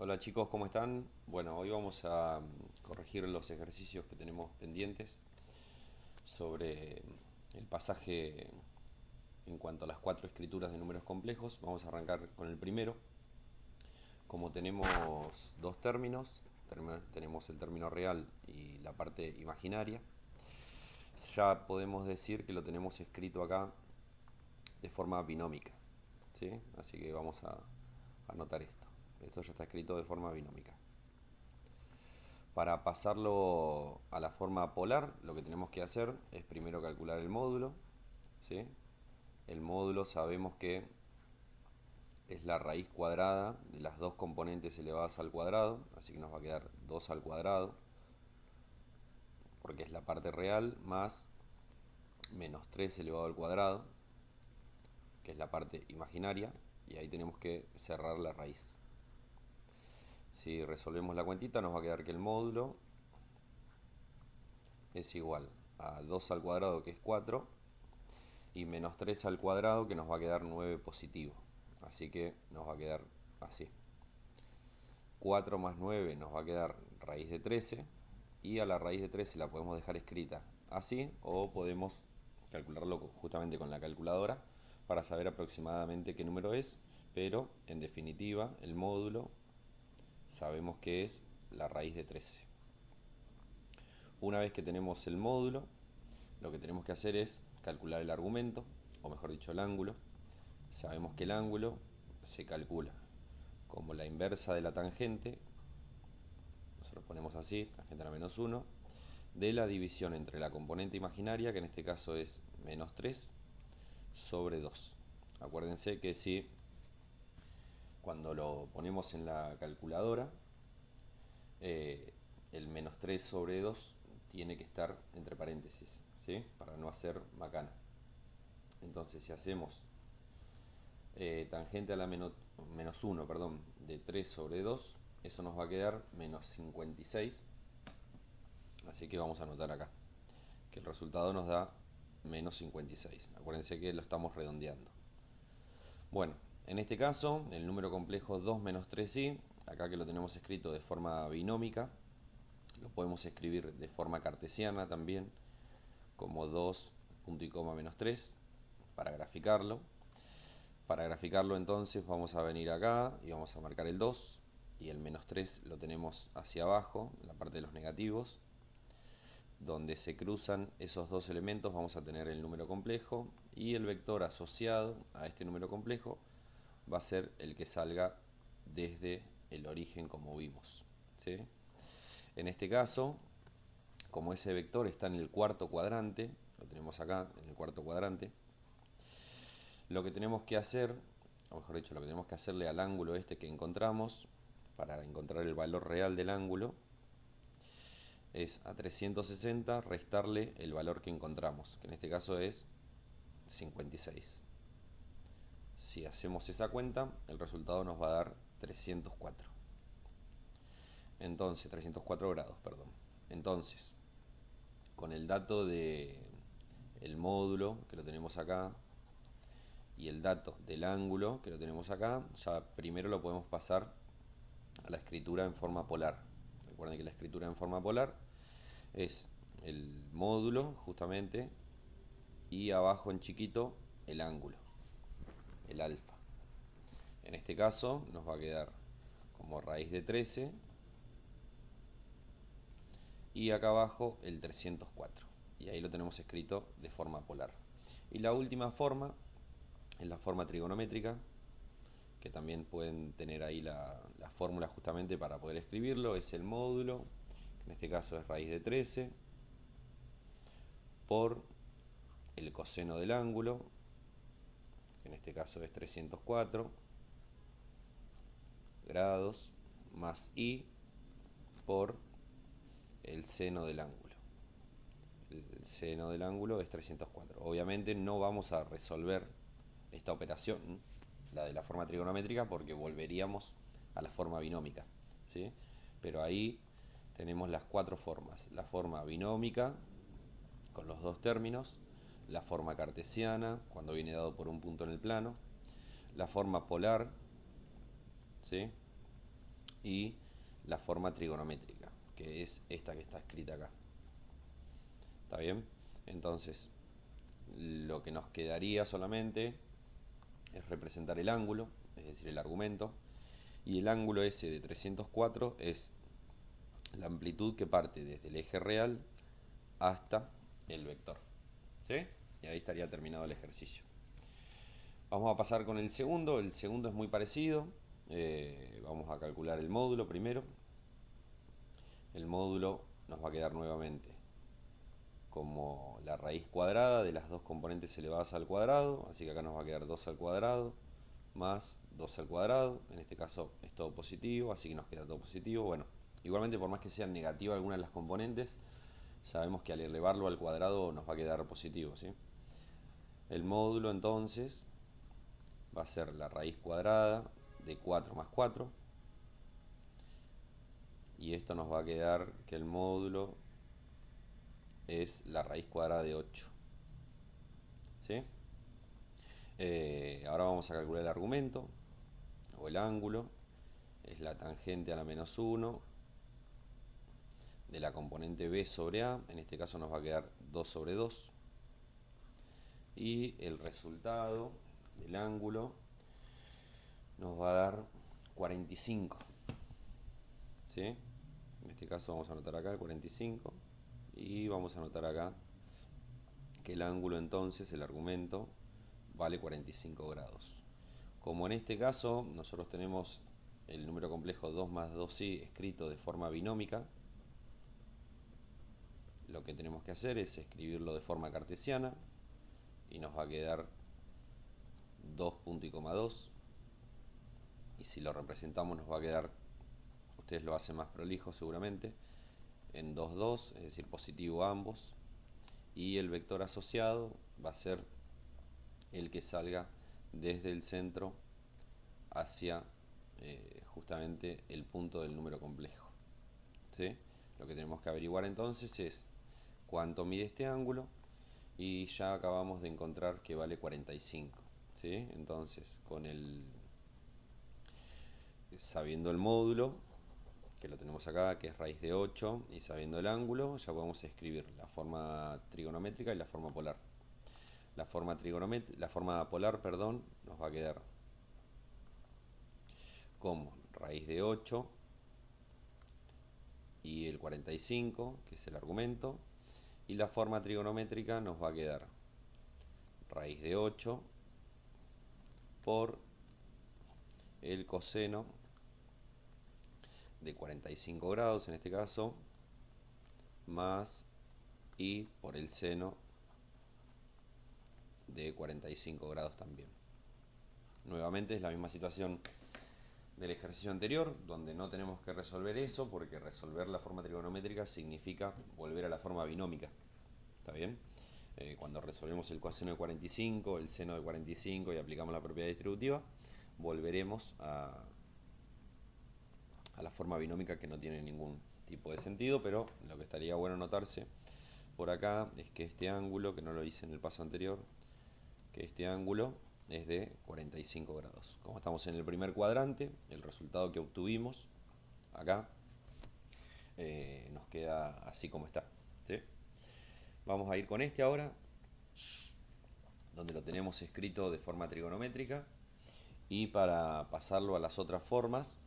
Hola chicos, ¿cómo están? Bueno, hoy vamos a corregir los ejercicios que tenemos pendientes sobre el pasaje en cuanto a las cuatro escrituras de números complejos. Vamos a arrancar con el primero. Como tenemos dos términos, tenemos el término real y la parte imaginaria, ya podemos decir que lo tenemos escrito acá de forma binómica, ¿sí? Así que vamos a anotar esto. Esto ya está escrito de forma binómica. Para pasarlo a la forma polar, lo que tenemos que hacer es primero calcular el módulo, ¿sí? El módulo sabemos que es la raíz cuadrada de las dos componentes elevadas al cuadrado, así que nos va a quedar 2 al cuadrado, porque es la parte real, más menos 3 elevado al cuadrado, que es la parte imaginaria, y ahí tenemos que cerrar la raíz. Si resolvemos la cuentita nos va a quedar que el módulo es igual a 2 al cuadrado, que es 4, y menos 3 al cuadrado, que nos va a quedar 9 positivo. Así que nos va a quedar así. 4 más 9 nos va a quedar raíz de 13, y a la raíz de 13 la podemos dejar escrita así, o podemos calcularlo justamente con la calculadora para saber aproximadamente qué número es, pero en definitiva el módulo sabemos que es la raíz de 13. Una vez que tenemos el módulo, lo que tenemos que hacer es calcular el argumento, o mejor dicho el ángulo. Sabemos que el ángulo se calcula como la inversa de la tangente, nosotros ponemos así, tangente a la menos 1, de la división entre la componente imaginaria, que en este caso es menos 3, sobre 2. Acuérdense que si cuando lo ponemos en la calculadora, eh, el menos 3 sobre 2 tiene que estar entre paréntesis, ¿sí? Para no hacer macana. Entonces si hacemos tangente a la menos 1, perdón, de 3 sobre 2, eso nos va a quedar menos 56. Así que vamos a anotar acá que el resultado nos da menos 56. Acuérdense que lo estamos redondeando. Bueno, en este caso, el número complejo 2 menos 3i, acá que lo tenemos escrito de forma binómica, lo podemos escribir de forma cartesiana también, como 2 punto y coma menos 3, para graficarlo. Para graficarlo entonces vamos a venir acá y vamos a marcar el 2, y el menos 3 lo tenemos hacia abajo, en la parte de los negativos. Donde se cruzan esos dos elementos vamos a tener el número complejo, y el vector asociado a este número complejo va a ser el que salga desde el origen, como vimos, ¿sí? En este caso, como ese vector está en el cuarto cuadrante, lo tenemos acá en el cuarto cuadrante, lo que tenemos que hacer, o mejor dicho, lo que tenemos que hacerle al ángulo este que encontramos, para encontrar el valor real del ángulo, es a 360 restarle el valor que encontramos, que en este caso es 56. Si hacemos esa cuenta, el resultado nos va a dar 304. Entonces, 304 grados, perdón. Entonces, con el dato de el módulo, que lo tenemos acá, y el dato del ángulo, que lo tenemos acá, ya primero lo podemos pasar a la escritura en forma polar. Recuerden que la escritura en forma polar es el módulo, justamente, y abajo en chiquito el ángulo, el alfa. En este caso nos va a quedar como raíz de 13, y acá abajo el 304. Y ahí lo tenemos escrito de forma polar. Y la última forma es la forma trigonométrica, que también pueden tener ahí la fórmula justamente para poder escribirlo. Es el módulo, que en este caso es raíz de 13, por el coseno del ángulo, que en este caso es 304 grados, más i por el seno del ángulo. El seno del ángulo es 304. Obviamente no vamos a resolver esta operación, la de la forma trigonométrica, porque volveríamos a la forma binómica, ¿sí? Pero ahí tenemos las cuatro formas: la forma binómica con los dos términos, la forma cartesiana cuando viene dado por un punto en el plano, la forma polar, ¿sí? y la forma trigonométrica, que es esta que está escrita acá. ¿Está bien? Entonces, lo que nos quedaría solamente es representar el ángulo, es decir, el argumento, y el ángulo ese de 304 es la amplitud que parte desde el eje real hasta el vector. ¿Sí? Y ahí estaría terminado el ejercicio. Vamos a pasar con el segundo es muy parecido. Vamos a calcular el módulo primero. El módulo nos va a quedar nuevamente como la raíz cuadrada de las dos componentes elevadas al cuadrado, así que acá nos va a quedar 2 al cuadrado más 2 al cuadrado, en este caso es todo positivo, así que nos queda todo positivo. Bueno, igualmente por más que sean negativas algunas de las componentes, sabemos que al elevarlo al cuadrado nos va a quedar positivo, ¿sí? El módulo entonces va a ser la raíz cuadrada de 4 más 4, y esto nos va a quedar que el módulo es la raíz cuadrada de 8. ¿Sí? Ahora vamos a calcular el argumento o el ángulo. Es la tangente a la menos 1 de la componente b sobre a. En este caso nos va a quedar 2 sobre 2. Y el resultado del ángulo nos va a dar 45. ¿Sí? En este caso vamos a anotar acá el 45. Y vamos a anotar acá que el ángulo entonces, el argumento, vale 45 grados. Como en este caso nosotros tenemos el número complejo 2 más 2i escrito de forma binómica, lo que tenemos que hacer es escribirlo de forma cartesiana y nos va a quedar 2 punto y coma 2, y si lo representamos nos va a quedar, ustedes lo hacen más prolijo seguramente, en 2, 2, es decir, positivo ambos, y el vector asociado va a ser el que salga desde el centro hacia justamente el punto del número complejo. ¿Sí? Lo que tenemos que averiguar entonces es cuánto mide este ángulo, y ya acabamos de encontrar que vale 45. ¿Sí? Entonces, sabiendo el módulo, que lo tenemos acá, que es raíz de 8, y sabiendo el ángulo, ya podemos escribir la forma trigonométrica y la forma polar. La forma polar, perdón, nos va a quedar como raíz de 8 y el 45, que es el argumento, y la forma trigonométrica nos va a quedar raíz de 8 por el coseno de 45 grados en este caso, más y por el seno de 45 grados también. Nuevamente es la misma situación del ejercicio anterior, donde no tenemos que resolver eso, porque resolver la forma trigonométrica significa volver a la forma binómica. ¿Está bien? Cuando resolvemos el coseno de 45, el seno de 45 y aplicamos la propiedad distributiva, volveremos a la forma binómica, que no tiene ningún tipo de sentido, pero lo que estaría bueno notarse por acá es que este ángulo, que no lo hice en el paso anterior, que este ángulo es de 45 grados. Como estamos en el primer cuadrante, el resultado que obtuvimos acá nos queda así como está. ¿Sí? Vamos a ir con este ahora, donde lo tenemos escrito de forma trigonométrica, y para pasarlo a las otras formas,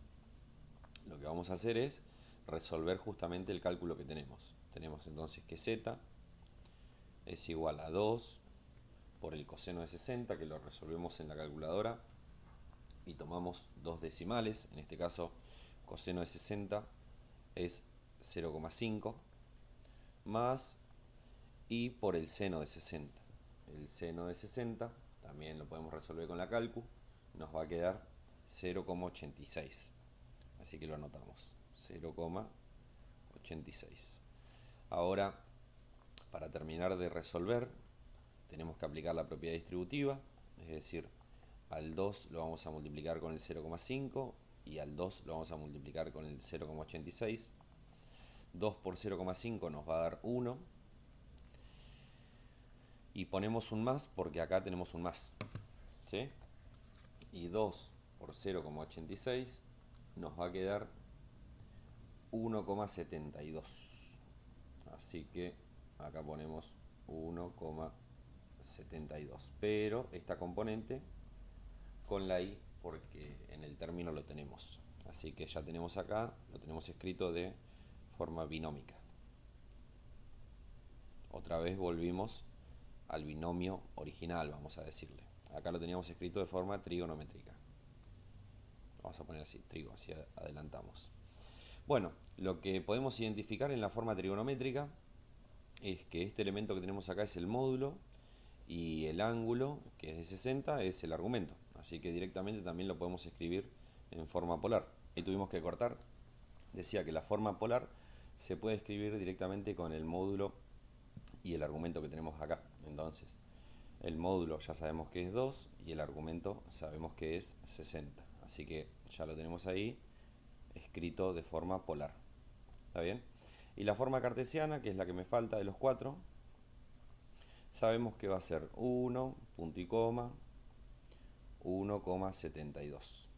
lo que vamos a hacer es resolver justamente el cálculo que tenemos. Tenemos entonces que z es igual a 2 por el coseno de 60, que lo resolvemos en la calculadora y tomamos dos decimales. En este caso, coseno de 60 es 0,5 más y por el seno de 60. El seno de 60 también lo podemos resolver con la calcu, nos va a quedar 0,86. Así que lo anotamos, 0,86. Ahora, para terminar de resolver, tenemos que aplicar la propiedad distributiva, es decir, al 2 lo vamos a multiplicar con el 0,5 y al 2 lo vamos a multiplicar con el 0,86. 2 por 0,5 nos va a dar 1. Y ponemos un más porque acá tenemos un más. ¿Sí? Y 2 por 0,86 nos va a quedar 1,72. Así que acá ponemos 1,72. Pero esta componente con la i porque en el término lo tenemos. Así que ya tenemos acá, lo tenemos escrito de forma binómica. Otra vez volvimos al binomio original, vamos a decirle. Acá lo teníamos escrito de forma trigonométrica. Vamos a poner así, trigo, así adelantamos. Bueno, lo que podemos identificar en la forma trigonométrica es que este elemento que tenemos acá es el módulo y el ángulo, que es de 60, es el argumento. Así que directamente también lo podemos escribir en forma polar. Y tuvimos que cortar. Decía que la forma polar se puede escribir directamente con el módulo y el argumento que tenemos acá. Entonces, el módulo ya sabemos que es 2 y el argumento sabemos que es 60. Así que ya lo tenemos ahí escrito de forma polar. ¿Está bien? Y la forma cartesiana, que es la que me falta de los 4, sabemos que va a ser 1, punto y coma, 1,72,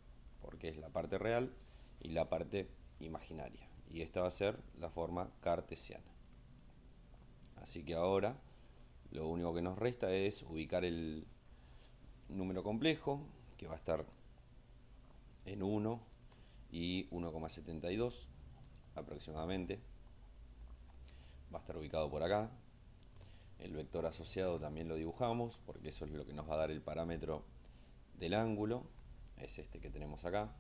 porque es la parte real y la parte imaginaria. Y esta va a ser la forma cartesiana. Así que ahora lo único que nos resta es ubicar el número complejo, que va a estar en 1 y 1,72 aproximadamente. Va a estar ubicado por acá. El vector asociado también lo dibujamos, porque eso es lo que nos va a dar el parámetro del ángulo. Es este que tenemos acá.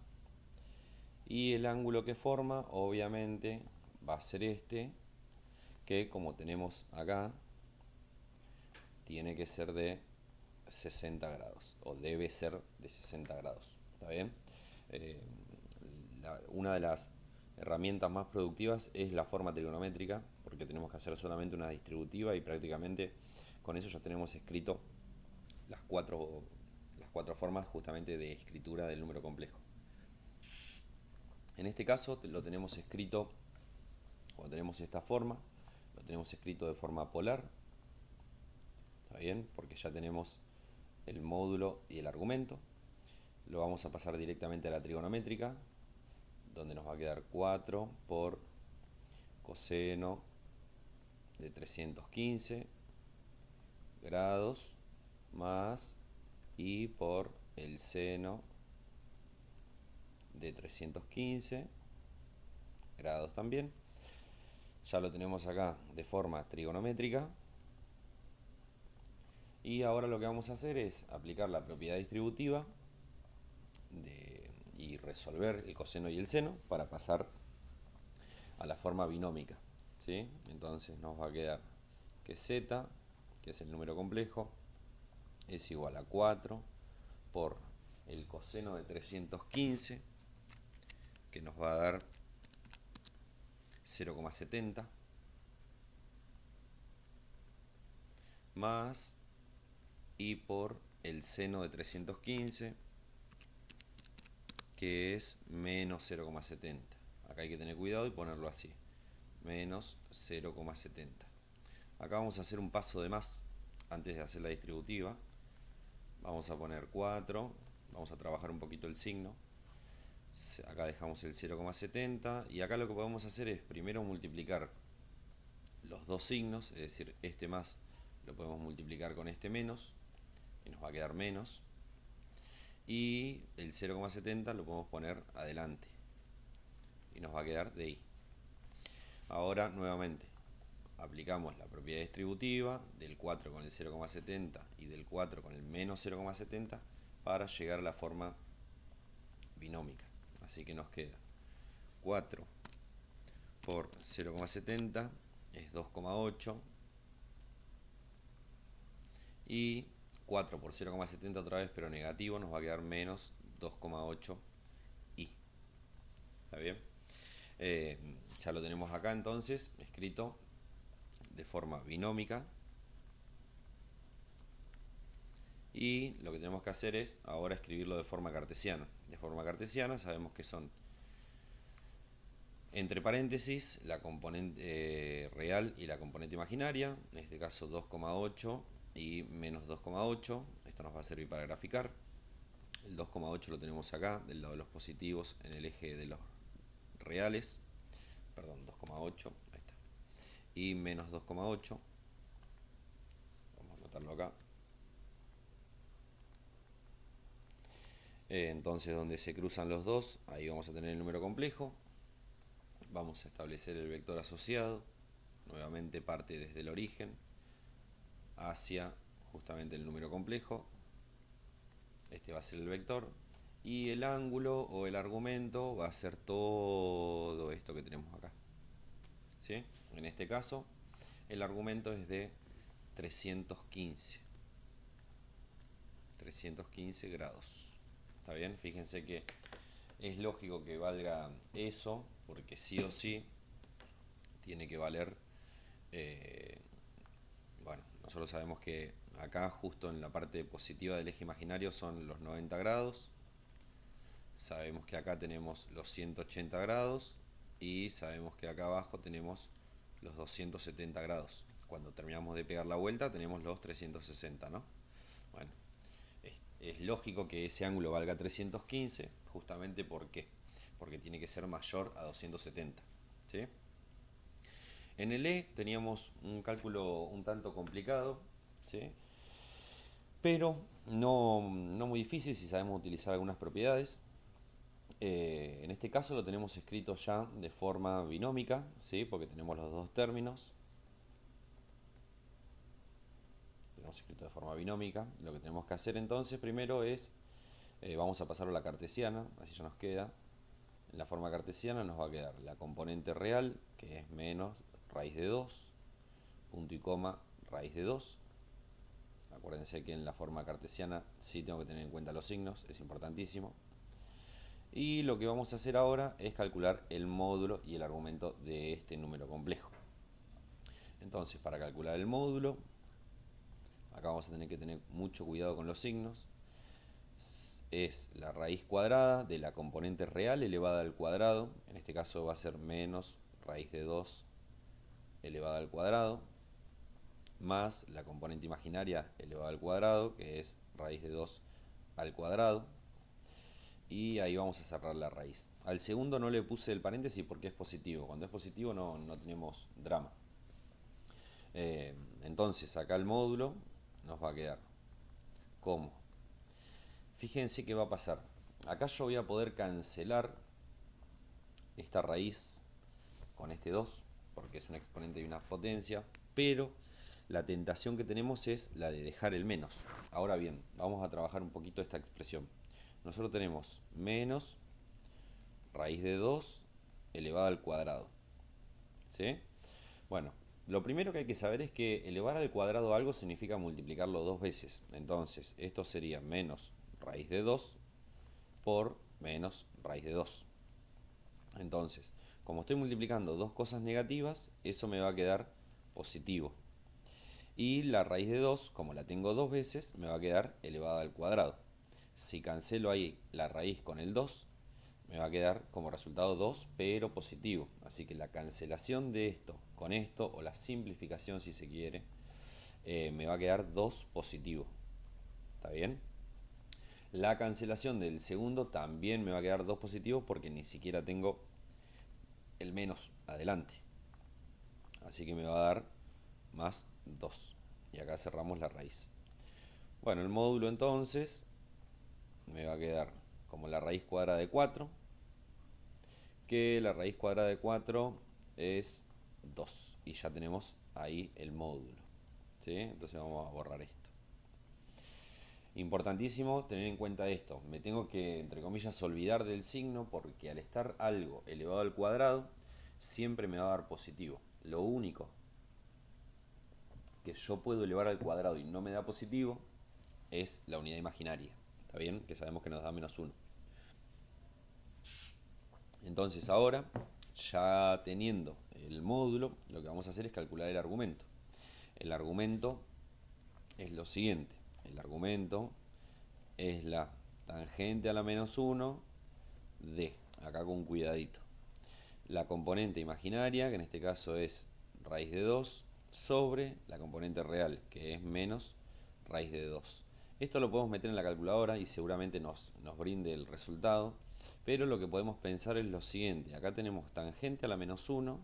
Y el ángulo que forma, obviamente, va a ser este, que como tenemos acá, tiene que ser de 60 grados, o debe ser de 60 grados. ¿Está bien? Una de las herramientas más productivas es la forma trigonométrica, porque tenemos que hacer solamente una distributiva y prácticamente con eso ya tenemos escrito las cuatro formas justamente de escritura del número complejo. En este caso lo tenemos escrito, cuando tenemos esta forma, lo tenemos escrito de forma polar. ¿Está bien? Porque ya tenemos el módulo y el argumento. Lo vamos a pasar directamente a la trigonométrica, donde nos va a quedar 4 por coseno de 315 grados más i por el seno de 315 grados también. Ya lo tenemos acá de forma trigonométrica. Y ahora lo que vamos a hacer es aplicar la propiedad distributiva y resolver el coseno y el seno para pasar a la forma binómica. ¿Sí? Entonces nos va a quedar que z, que es el número complejo, es igual a 4 por el coseno de 315, que nos va a dar 0,70, más i por el seno de 315, que es menos 0,70. Acá hay que tener cuidado y ponerlo así, menos 0,70. Acá vamos a hacer un paso de más antes de hacer la distributiva. Vamos a poner 4, vamos a trabajar un poquito el signo. Acá dejamos el 0,70 y acá lo que podemos hacer es primero multiplicar los dos signos, es decir, este más lo podemos multiplicar con este menos y nos va a quedar menos, y el 0,70 lo podemos poner adelante y nos va a quedar de i. Ahora nuevamente aplicamos la propiedad distributiva del 4 con el 0,70 y del 4 con el menos 0,70 para llegar a la forma binómica. Así que nos queda 4 por 0,70 es 2,8 y 4 por 0,70 otra vez, pero negativo, nos va a quedar menos 2,8 i. ¿Está bien? Ya lo tenemos acá entonces escrito de forma binómica. Y lo que tenemos que hacer es ahora escribirlo de forma cartesiana. De forma cartesiana sabemos que son entre paréntesis la componente real y la componente imaginaria. En este caso 2,8 y menos 2,8. Esto nos va a servir para graficar. El 2,8 lo tenemos acá, del lado de los positivos, en el eje de los reales. perdón, 2,8, ahí está, y menos 2,8, vamos a anotarlo acá. Entonces donde se cruzan los dos, ahí vamos a tener el número complejo. Vamos a establecer el vector asociado, nuevamente parte desde el origen hacia justamente el número complejo. Este va a ser el vector y el ángulo o el argumento va a ser todo esto que tenemos acá, ¿sí? En este caso el argumento es de 315 grados. ¿Está bien? Fíjense que es lógico que valga eso, porque sí o sí tiene que valer, bueno, nosotros sabemos que acá justo en la parte positiva del eje imaginario son los 90 grados, sabemos que acá tenemos los 180 grados y sabemos que acá abajo tenemos los 270 grados. Cuando terminamos de pegar la vuelta tenemos los 360, ¿no? Bueno, es lógico que ese ángulo valga 315, justamente porque tiene que ser mayor a 270, ¿sí? En el E teníamos un cálculo un tanto complicado, ¿sí? Pero no muy difícil si sabemos utilizar algunas propiedades. En este caso lo tenemos escrito ya de forma binómica, ¿sí? Porque tenemos los dos términos. Tenemos escrito de forma binómica. Lo que tenemos que hacer entonces primero es, vamos a pasarlo a la cartesiana, así ya nos queda. En la forma cartesiana nos va a quedar la componente real, que es menos raíz de 2, punto y coma, raíz de 2. Acuérdense que en la forma cartesiana sí tengo que tener en cuenta los signos, es importantísimo. Y lo que vamos a hacer ahora es calcular el módulo y el argumento de este número complejo. Entonces, para calcular el módulo, acá vamos a tener que tener mucho cuidado con los signos. Es la raíz cuadrada de la componente real elevada al cuadrado. En este caso va a ser menos raíz de 2 elevada al cuadrado, más la componente imaginaria elevada al cuadrado, que es raíz de 2 al cuadrado. Y ahí vamos a cerrar la raíz. Al segundo no le puse el paréntesis porque es positivo. Cuando es positivo no tenemos drama. Entonces acá el módulo nos va a quedar como. Fíjense qué va a pasar. Acá yo voy a poder cancelar esta raíz con este 2 porque es un exponente de una potencia, pero la tentación que tenemos es la de dejar el menos. Ahora bien, vamos a trabajar un poquito esta expresión. Nosotros tenemos menos raíz de 2 elevada al cuadrado, ¿sí? Bueno, lo primero que hay que saber es que elevar al cuadrado algo significa multiplicarlo dos veces. Entonces, esto sería menos raíz de 2 por menos raíz de 2. Entonces, como estoy multiplicando dos cosas negativas, eso me va a quedar positivo. Y la raíz de 2, como la tengo dos veces, me va a quedar elevada al cuadrado. Si cancelo ahí la raíz con el 2, me va a quedar como resultado 2, pero positivo. Así que la cancelación de esto con esto, o la simplificación si se quiere, me va a quedar 2 positivo. ¿Está bien? La cancelación del segundo también me va a quedar 2 positivo porque ni siquiera tengo el menos adelante. Así que me va a dar más 2. Y acá cerramos la raíz. Bueno, el módulo entonces me va a quedar como la raíz cuadrada de 4, que la raíz cuadrada de 4 es 2. Y ya tenemos ahí el módulo, ¿sí? Entonces vamos a borrar esto. Importantísimo tener en cuenta esto. Me tengo que, entre comillas, olvidar del signo porque al estar algo elevado al cuadrado, siempre me va a dar positivo. Lo único que yo puedo elevar al cuadrado y no me da positivo es la unidad imaginaria. ¿Está bien? Que sabemos que nos da menos 1. Entonces ahora, ya teniendo el módulo, lo que vamos a hacer es calcular el argumento. El argumento es lo siguiente. El argumento es la tangente a la menos 1 de, acá con cuidadito, la componente imaginaria, que en este caso es raíz de 2, sobre la componente real, que es menos raíz de 2. Esto lo podemos meter en la calculadora y seguramente nos brinde el resultado, Pero lo que podemos pensar es lo siguiente. Acá tenemos tangente a la menos 1.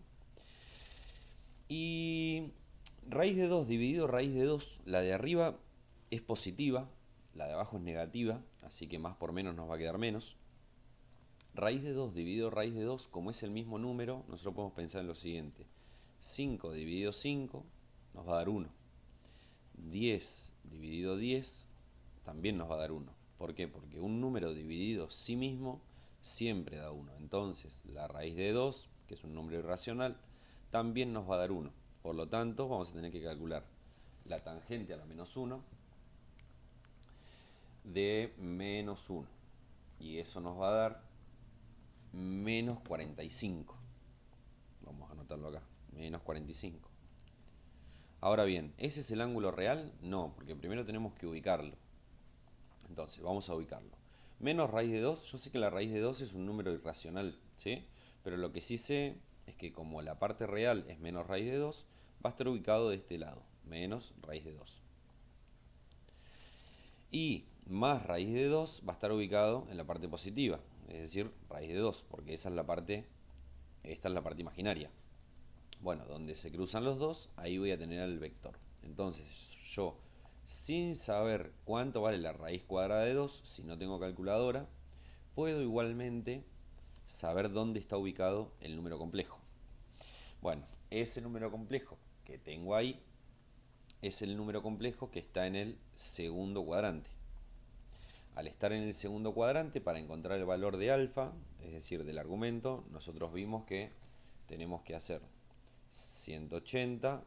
Y raíz de 2 dividido raíz de 2, la de arriba es positiva, la de abajo es negativa, así que más por menos nos va a quedar menos. Raíz de 2 dividido raíz de 2, como es el mismo número, nosotros podemos pensar en lo siguiente. 5 dividido 5 nos va a dar 1. 10 dividido 10 también nos va a dar 1. ¿Por qué? Porque un número dividido sí mismo siempre da 1. Entonces, la raíz de 2, que es un número irracional, también nos va a dar 1. Por lo tanto, vamos a tener que calcular la tangente a la menos 1 de menos 1. Y eso nos va a dar menos 45. Vamos a anotarlo acá, menos 45. Ahora bien, ¿ese es el ángulo real? No, porque primero tenemos que ubicarlo. Entonces, vamos a ubicarlo. Menos raíz de 2, yo sé que la raíz de 2 es un número irracional, ¿sí? Pero lo que sí sé es que como la parte real es menos raíz de 2, va a estar ubicado de este lado, menos raíz de 2. Y más raíz de 2 va a estar ubicado en la parte positiva, es decir, raíz de 2, porque esta es la parte imaginaria. Bueno, donde se cruzan los dos, ahí voy a tener el vector. Entonces, yo, sin saber cuánto vale la raíz cuadrada de 2, si no tengo calculadora, puedo igualmente saber dónde está ubicado el número complejo. Bueno, ese número complejo que tengo ahí es el número complejo que está en el segundo cuadrante. Al estar en el segundo cuadrante, para encontrar el valor de alfa, es decir, del argumento, nosotros vimos que tenemos que hacer 180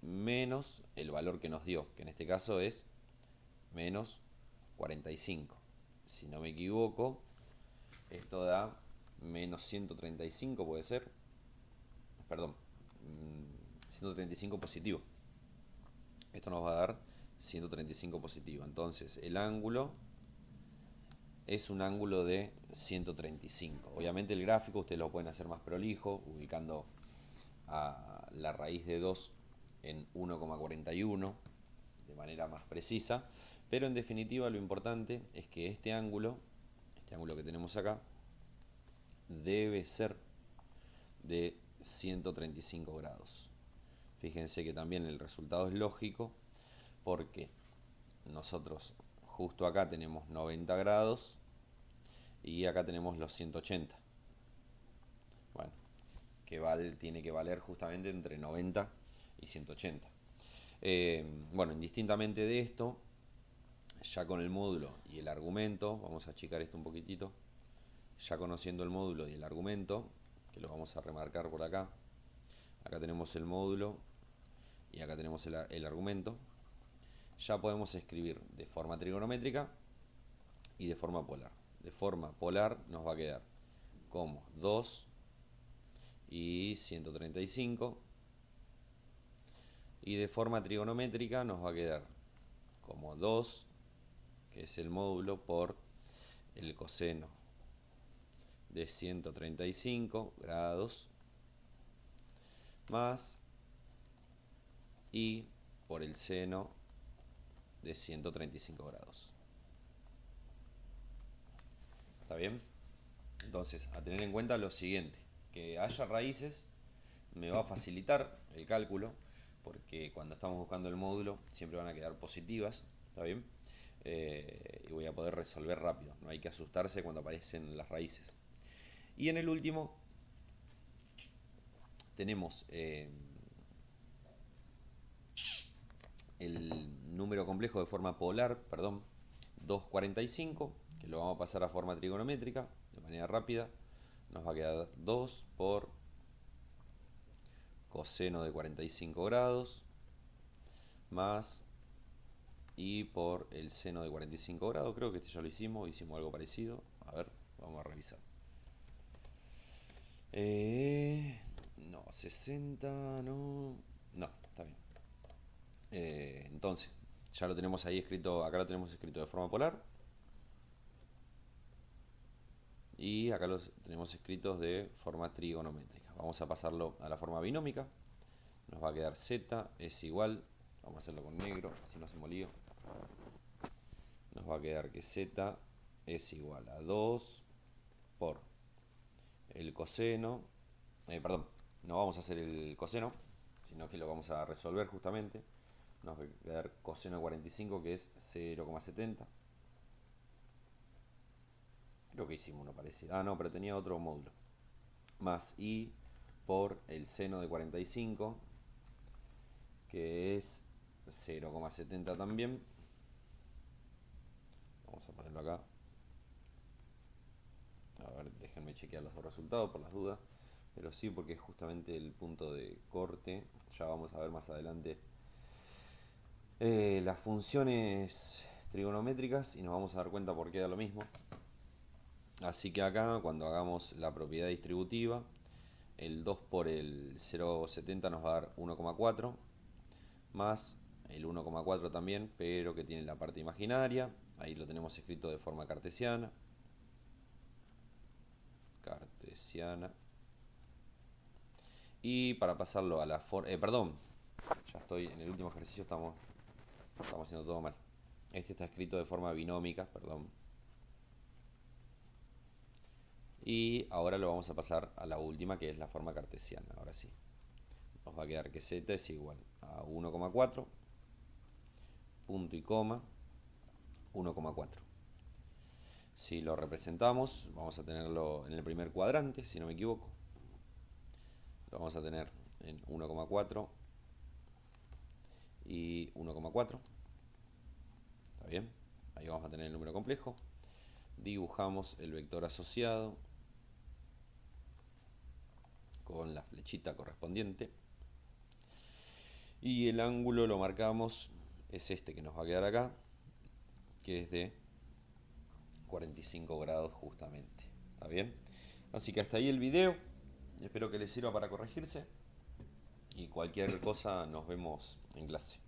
menos el valor que nos dio, que en este caso es menos 45. Si no me equivoco, esto da menos 135, puede ser. Perdón, 135 positivo. Esto nos va a dar 135 positivo. Entonces, el ángulo es un ángulo de 135. Obviamente el gráfico ustedes lo pueden hacer más prolijo, ubicando a la raíz de 2 en 1,41 de manera más precisa, pero en definitiva lo importante es que este ángulo que tenemos acá, debe ser de 135 grados. Fíjense que también el resultado es lógico porque nosotros justo acá tenemos 90 grados y acá tenemos los 180. Bueno, tiene que valer justamente entre 90 y 180. Bueno, indistintamente de esto, ya con el módulo y el argumento, vamos a achicar esto un poquitito, ya conociendo el módulo y el argumento, que lo vamos a remarcar por acá, acá tenemos el módulo y acá tenemos el argumento, ya podemos escribir de forma trigonométrica y de forma polar. De forma polar nos va a quedar como 2 y 135, y de forma trigonométrica nos va a quedar como 2, que es el módulo, por el coseno de 135 grados más y por el seno de 135 grados. ¿Está bien? Entonces, a tener en cuenta lo siguiente, que haya raíces me va a facilitar el cálculo, porque cuando estamos buscando el módulo siempre van a quedar positivas, ¿está bien? Y voy a poder resolver rápido, no hay que asustarse cuando aparecen las raíces. Y en el último tenemos el número complejo de forma polar, perdón, 2,45, que lo vamos a pasar a forma trigonométrica de manera rápida. Nos va a quedar 2 por coseno de 45 grados más y por el seno de 45 grados. Creo que este ya lo hicimos algo parecido. A ver, vamos a revisar. No, 60, no, está bien. Entonces, ya lo tenemos ahí escrito, acá lo tenemos escrito de forma polar. Y acá los tenemos escritos de forma trigonométrica. Vamos a pasarlo a la forma binómica. Nos va a quedar z es igual, vamos a hacerlo con negro, así no hacemos lío. Nos va a quedar que z es igual a 2 por el coseno, perdón, no vamos a hacer el coseno, sino que lo vamos a resolver justamente. Nos va a quedar coseno de 45, que es 0,70. Creo que hicimos uno parecido. Ah, no, pero tenía otro módulo. Más i por el seno de 45, que es 0,70 también. Vamos a ponerlo acá. A ver, déjenme chequear los dos resultados por las dudas. Pero sí, porque es justamente el punto de corte. Ya vamos a ver más adelante las funciones trigonométricas y nos vamos a dar cuenta por qué da lo mismo. Así que acá, cuando hagamos la propiedad distributiva, el 2 por el 0,70 nos va a dar 1,4, más el 1,4 también, pero que tiene la parte imaginaria. Ahí lo tenemos escrito de forma cartesiana. Y para pasarlo a la forma... perdón, ya estoy en el último ejercicio, estamos haciendo todo mal. Este está escrito de forma binómica, perdón. Y ahora lo vamos a pasar a la última, que es la forma cartesiana. Ahora sí. Nos va a quedar que z es igual a 1,4, punto y coma, 1,4. Si lo representamos, vamos a tenerlo en el primer cuadrante, si no me equivoco. Lo vamos a tener en 1,4 y 1,4. ¿Está bien? Ahí vamos a tener el número complejo. Dibujamos el vector asociado con la flechita correspondiente. Y el ángulo lo marcamos, es este que nos va a quedar acá, que es de 45 grados justamente. ¿Está bien? Así que hasta ahí el video. Espero que les sirva para corregirse. Y cualquier cosa nos vemos en clase.